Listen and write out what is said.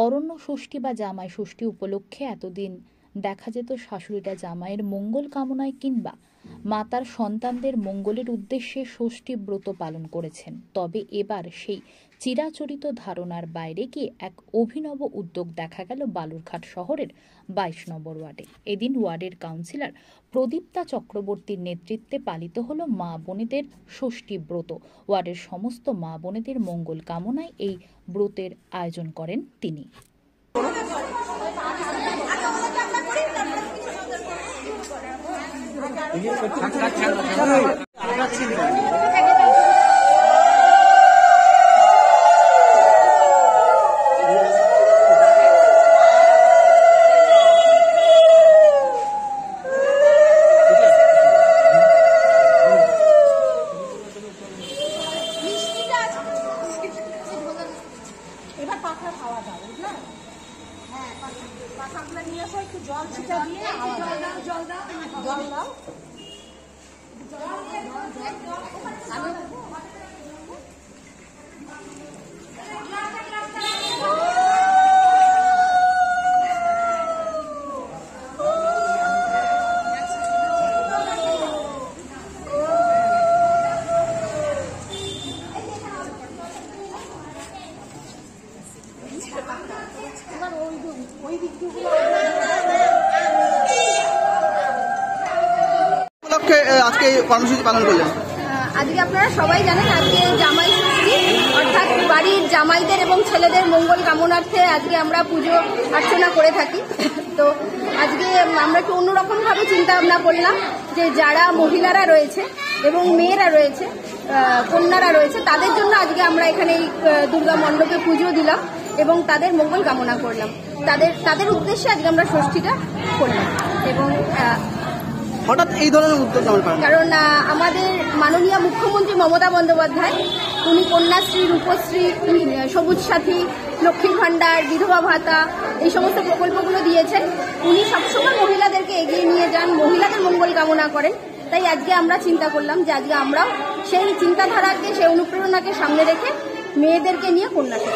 অরণ্য ষষ্ঠী বা জামাই ষষ্ঠী উপলক্ষে এতদিন দেখা যেত শাশুড়িরা জামাইয়ের মঙ্গল কামনায় কিংবা মাতার সন্তানদের মঙ্গলের উদ্দেশ্যে ষষ্ঠী ব্রত পালন করেছেন। তবে এবার সেই চিরাচরিত ধারণার বাইরে গিয়ে এক অভিনব উদ্যোগ দেখা গেল বালুরঘাট শহরের 22 নম্বর ওয়ার্ডে। এদিন ওয়ার্ডের কাউন্সিলর প্রদীপ্তা চক্রবর্তীর নেতৃত্বে পালিত হল মা বোনেদের ষষ্ঠী ব্রত। ওয়ার্ডের সমস্ত মা বোনেদের মঙ্গল কামনায় এই ব্রতের আয়োজন করেন তিনি। এবার পাখা খাওয়া দাও, বুঝলাম? হ্যাঁ, পাখাগুলো নিয়ে আসো, একটু জল ছিটা দিয়ে জল দাও। আজকে কর্মসূচি পালন করলেন? আজকে আপনারা সবাই জানেন আজকে জামাই ষষ্ঠী, অর্থাৎ বাড়ির জামাইদের এবং ছেলেদের মঙ্গল কামনার্থে আজকে আমরা পুজো অর্চনা করে থাকি। তো আজকে আমরা একটু অন্যরকম ভাবে চিন্তা ভাবনা করলাম যে যারা মহিলারা রয়েছে এবং মেয়েরা রয়েছে, কন্যারা রয়েছে, তাদের জন্য আজকে আমরা এখানে এই দুর্গা মণ্ডপে পুজো দিলাম এবং তাদের মঙ্গল কামনা করলাম। তাদের উদ্দেশ্যে আজকে আমরা ষষ্ঠীটা করলাম। এবং হঠাৎ এই ধরনের উদ্যোগ কারণ আমাদের মাননীয় মুখ্যমন্ত্রী মমতা বন্দ্যোপাধ্যায়, উনি কন্যাশ্রী, রূপশ্রী, সবুজ সাথী, লক্ষ্মীর ভাণ্ডার, বিধবা ভাতা, এই সমস্ত প্রকল্পগুলো দিয়েছেন। উনি সবসময় মহিলাদেরকে এগিয়ে নিয়ে যান, মহিলাদের মঙ্গল কামনা করেন। তাই আজকে আমরা চিন্তা করলাম যে আজকে আমরাও সেই চিন্তাধারাকে, সেই অনুপ্রেরণাকে সামনে রেখে মেয়েদেরকে নিয়ে কন্যাশ্রী।